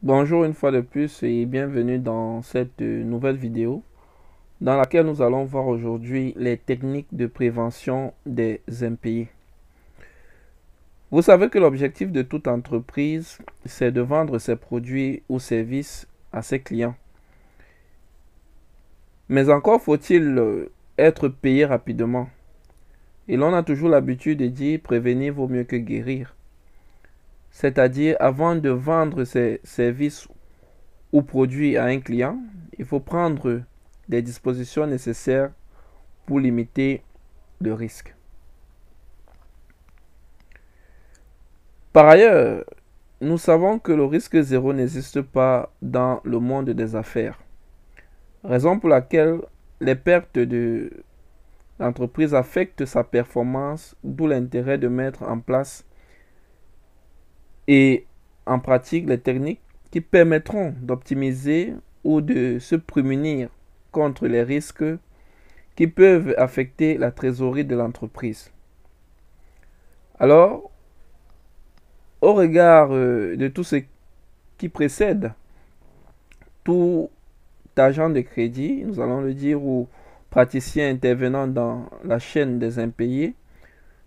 Bonjour une fois de plus et bienvenue dans cette nouvelle vidéo dans laquelle nous allons voir aujourd'hui les techniques de prévention des impayés. Vous savez que l'objectif de toute entreprise, c'est de vendre ses produits ou services à ses clients. Mais encore faut-il être payé rapidement. Et l'on a toujours l'habitude de dire prévenir vaut mieux que guérir. C'est-à-dire avant de vendre ses services ou produits à un client, il faut prendre des dispositions nécessaires pour limiter le risque. Par ailleurs, nous savons que le risque zéro n'existe pas dans le monde des affaires, raison pour laquelle les pertes de l'entreprise affectent sa performance, d'où l'intérêt de mettre en place et en pratique les techniques qui permettront d'optimiser ou de se prémunir contre les risques qui peuvent affecter la trésorerie de l'entreprise. Alors, au regard de tout ce qui précède, tout agent de crédit, nous allons le dire, ou praticien intervenant dans la chaîne des impayés,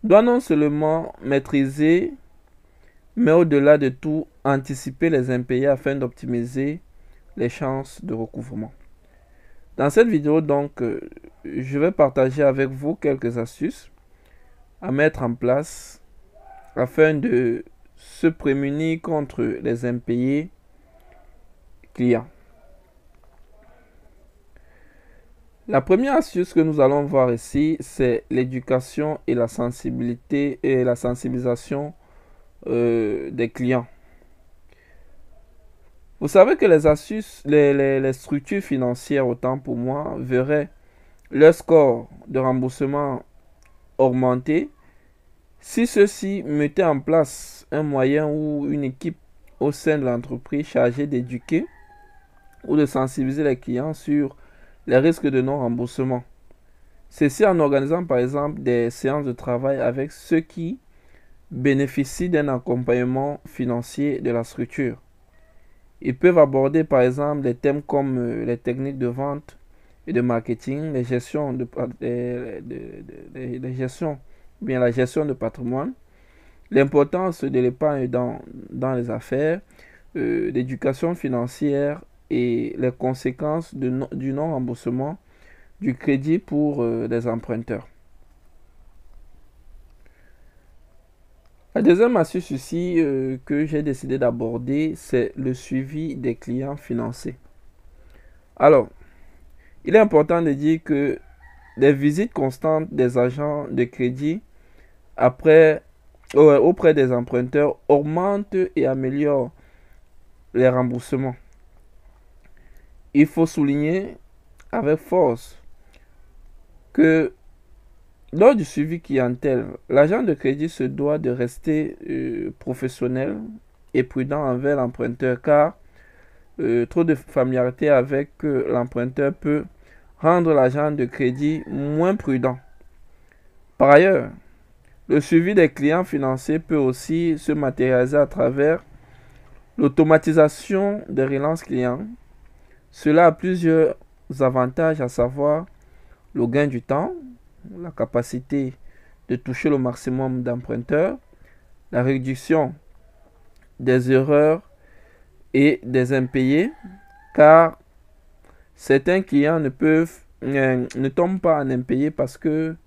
doit non seulement maîtriser, mais au-delà de tout, anticiper les impayés afin d'optimiser les chances de recouvrement. Dans cette vidéo, donc, je vais partager avec vous quelques astuces à mettre en place afin de se prémunir contre les impayés clients. La première astuce que nous allons voir ici, c'est l'éducation et la sensibilité et la sensibilisation des clients. Vous savez que les astuces, les structures financières, autant pour moi, verraient leur score de remboursement augmenter si ceux-ci mettaient en place un moyen ou une équipe au sein de l'entreprise chargée d'éduquer ou de sensibiliser les clients sur les risques de non-remboursement. Ceci en organisant par exemple des séances de travail avec ceux qui bénéficient d'un accompagnement financier de la structure. Ils peuvent aborder par exemple des thèmes comme les techniques de vente et de marketing, la gestion de patrimoine, l'importance de l'épargne dans les affaires, l'éducation financière et les conséquences du non-remboursement du crédit pour les emprunteurs. La deuxième astuce ici que j'ai décidé d'aborder, c'est le suivi des clients financés. Alors, il est important de dire que les visites constantes des agents de crédit auprès des emprunteurs augmentent et améliorent les remboursements. Il faut souligner avec force que lors du suivi clientèle, l'agent de crédit se doit de rester professionnel et prudent envers l'emprunteur car trop de familiarité avec l'emprunteur peut rendre l'agent de crédit moins prudent. Par ailleurs, le suivi des clients financiers peut aussi se matérialiser à travers l'automatisation des relances clients. Cela a plusieurs avantages, à savoir le gain du temps, la capacité de toucher le maximum d'emprunteurs, la réduction des erreurs et des impayés, car certains clients ne tombent pas en impayés parce que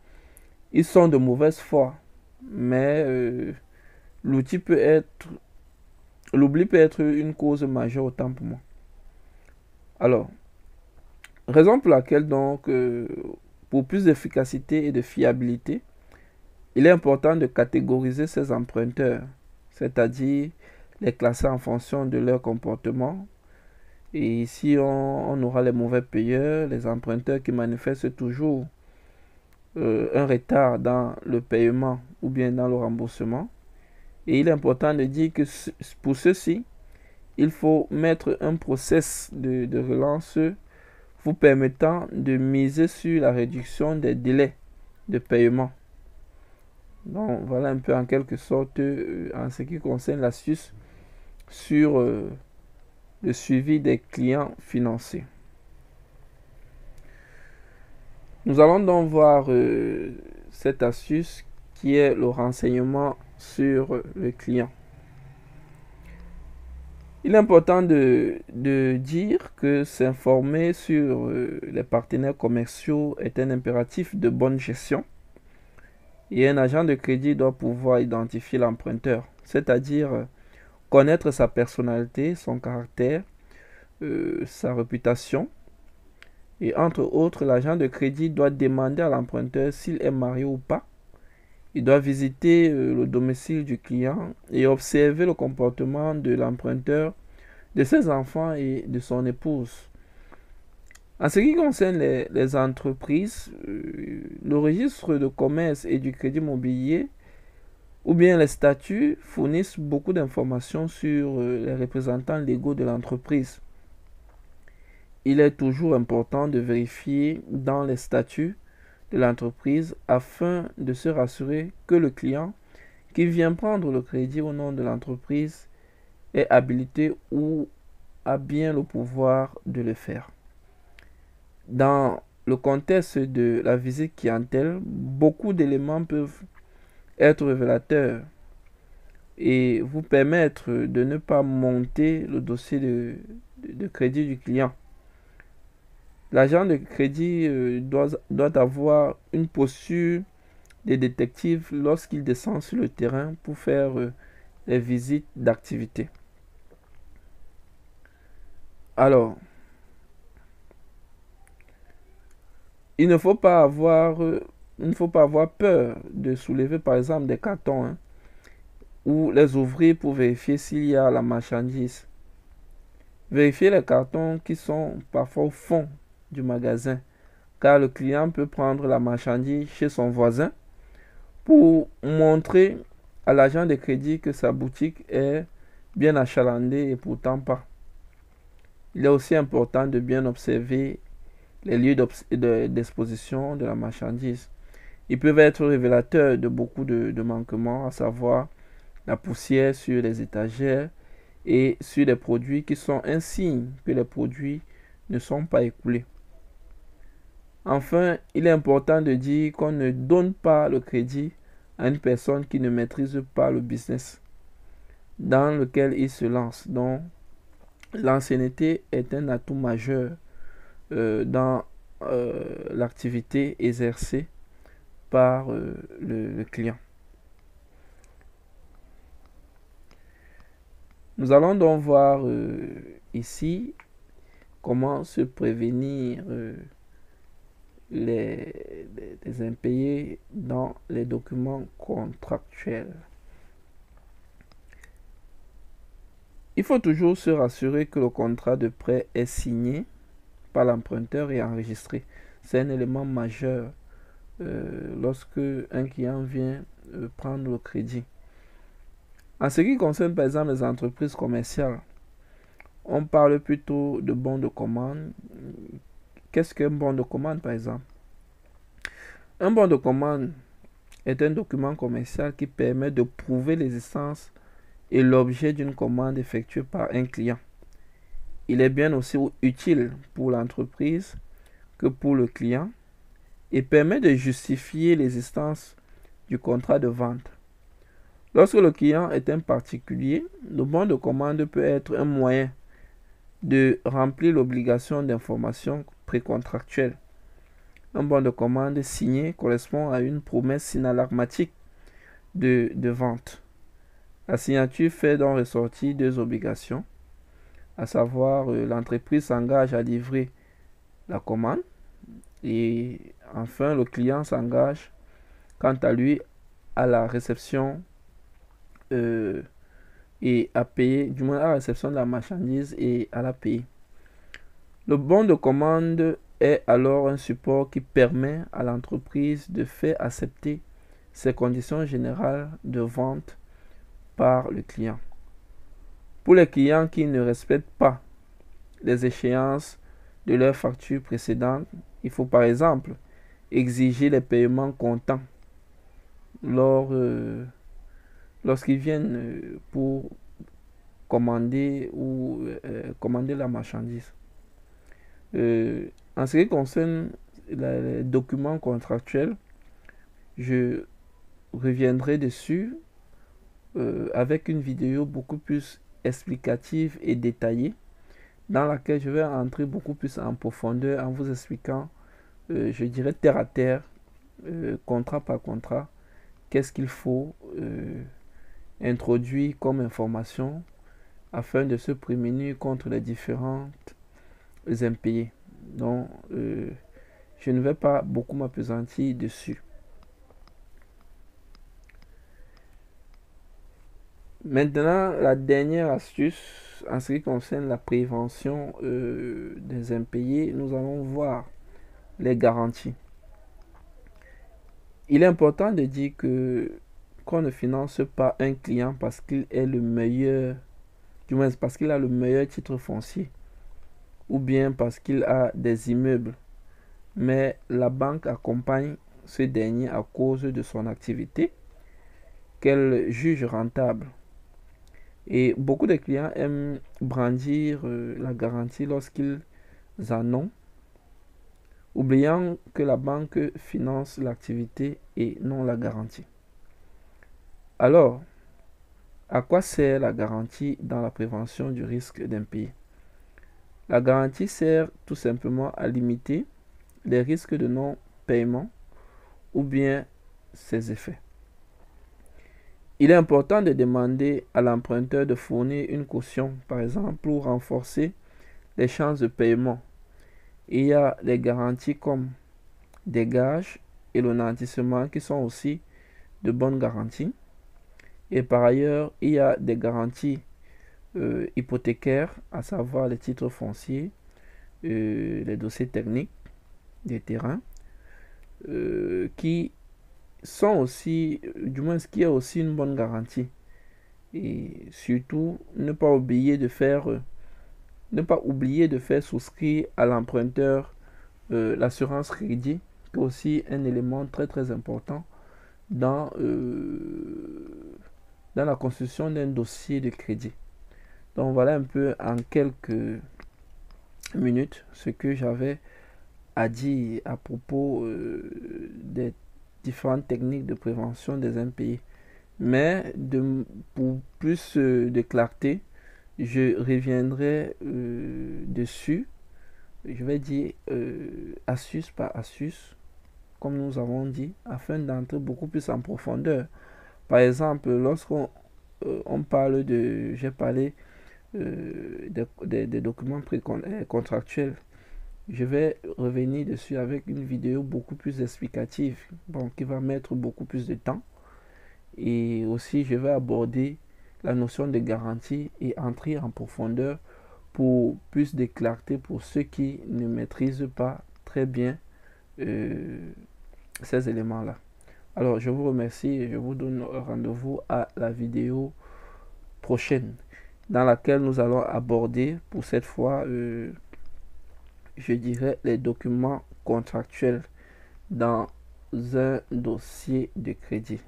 ils sont de mauvaise foi, mais l'oubli peut être une cause majeure autant pour moi. Alors, raison pour laquelle donc, pour plus d'efficacité et de fiabilité, il est important de catégoriser ces emprunteurs, c'est-à-dire les classer en fonction de leur comportement. Et ici, on aura les mauvais payeurs, les emprunteurs qui manifestent toujours un retard dans le paiement ou bien dans le remboursement. Et il est important de dire que pour ceci, il faut mettre un process de relance vous permettant de miser sur la réduction des délais de paiement. Donc voilà un peu en quelque sorte en ce qui concerne l'astuce sur le suivi des clients financiers. Nous allons donc voir cette astuce qui est le renseignement sur le client. Il est important de dire que s'informer sur les partenaires commerciaux est un impératif de bonne gestion et un agent de crédit doit pouvoir identifier l'emprunteur, c'est-à-dire connaître sa personnalité, son caractère, sa réputation. Et entre autres, l'agent de crédit doit demander à l'emprunteur s'il est marié ou pas. Il doit visiter le domicile du client et observer le comportement de l'emprunteur, de ses enfants et de son épouse. En ce qui concerne les entreprises, le registre de commerce et du crédit immobilier ou bien les statuts fournissent beaucoup d'informations sur les représentants légaux de l'entreprise. Il est toujours important de vérifier dans les statuts de l'entreprise afin de se rassurer que le client qui vient prendre le crédit au nom de l'entreprise est habilité ou a bien le pouvoir de le faire. Dans le contexte de la visite clientèle, beaucoup d'éléments peuvent être révélateurs et vous permettre de ne pas monter le dossier de crédit du client. L'agent de crédit doit avoir une posture de détective lorsqu'il descend sur le terrain pour faire les visites d'activité. Alors, il ne faut pas avoir peur de soulever par exemple des cartons ou les ouvrir pour vérifier s'il y a la marchandise. Vérifiez les cartons qui sont parfois au fond du magasin, car le client peut prendre la marchandise chez son voisin pour montrer à l'agent de crédit que sa boutique est bien achalandée et pourtant pas. Il est aussi important de bien observer les lieux d'exposition de la marchandise. Ils peuvent être révélateurs de beaucoup de manquements, à savoir la poussière sur les étagères et sur les produits qui sont un signe que les produits ne sont pas écoulés. Enfin, il est important de dire qu'on ne donne pas le crédit à une personne qui ne maîtrise pas le business dans lequel il se lance. Donc, l'ancienneté est un atout majeur dans l'activité exercée par le client. Nous allons donc voir ici comment se prévenir les impayés dans les documents contractuels. Il faut toujours se rassurer que le contrat de prêt est signé par l'emprunteur et enregistré. C'est un élément majeur lorsque un client vient prendre le crédit. En ce qui concerne par exemple les entreprises commerciales, on parle plutôt de bons de commande. Qu'est-ce qu'un bon de commande par exemple? Un bon de commande est un document commercial qui permet de prouver l'existence et l'objet d'une commande effectuée par un client. Il est bien aussi utile pour l'entreprise que pour le client et permet de justifier l'existence du contrat de vente. Lorsque le client est un particulier, le bon de commande peut être un moyen de remplir l'obligation d'information précontractuelle. Un bon de commande signé correspond à une promesse inalarmatique de vente. La signature fait donc ressortir deux obligations, à savoir l'entreprise s'engage à livrer la commande et enfin le client s'engage quant à lui à la réception et à payer, du moins à la réception de la marchandise et à la payer. Le bon de commande est alors un support qui permet à l'entreprise de faire accepter ses conditions générales de vente par le client. Pour les clients qui ne respectent pas les échéances de leurs factures précédentes, il faut par exemple exiger les paiements comptants lorsqu'ils viennent pour commander ou commander la marchandise. En ce qui concerne les documents contractuels, je reviendrai dessus avec une vidéo beaucoup plus explicative et détaillée dans laquelle je vais entrer beaucoup plus en profondeur en vous expliquant, je dirais terre à terre, contrat par contrat, qu'est-ce qu'il faut introduire comme information afin de se prémunir contre les différentes impayés. Donc, je ne vais pas beaucoup m'appesantir dessus. Maintenant, la dernière astuce en ce qui concerne la prévention des impayés, nous allons voir les garanties. Il est important de dire que qu'on ne finance pas un client parce qu'il est le meilleur, du moins parce qu'il a le meilleur titre foncier ou bien parce qu'il a des immeubles, mais la banque accompagne ce dernier à cause de son activité qu'elle juge rentable. Et beaucoup de clients aiment brandir la garantie lorsqu'ils en ont, oubliant que la banque finance l'activité et non la garantie. Alors, à quoi sert la garantie dans la prévention du risque d'impayé? La garantie sert tout simplement à limiter les risques de non-paiement ou bien ses effets. Il est important de demander à l'emprunteur de fournir une caution, par exemple, pour renforcer les chances de paiement. Il y a des garanties comme des gages et le nantissement qui sont aussi de bonnes garanties. Et par ailleurs, il y a des garanties hypothécaires, à savoir les titres fonciers, les dossiers techniques des terrains, qui sont aussi, du moins, qui est aussi une bonne garantie. Et surtout, ne pas oublier de faire souscrire à l'emprunteur l'assurance crédit, qui est aussi un élément très très important dans la construction d'un dossier de crédit. Donc voilà un peu en quelques minutes ce que j'avais à dire à propos des différentes techniques de prévention des impayés. Mais pour plus de clarté, je reviendrai dessus. Je vais dire astuce par astuce, comme nous avons dit, afin d'entrer beaucoup plus en profondeur. Par exemple, lorsqu'on parle de, j'ai parlé des documents contractuels, je vais revenir dessus avec une vidéo beaucoup plus explicative, bon, qui va mettre beaucoup plus de temps. Et aussi, je vais aborder la notion de garantie et entrer en profondeur pour plus de clarté pour ceux qui ne maîtrisent pas très bien ces éléments-là. Alors, je vous remercie et je vous donne rendez-vous à la vidéo prochaine dans laquelle nous allons aborder pour cette fois, je dirais, les documents contractuels dans un dossier de crédit.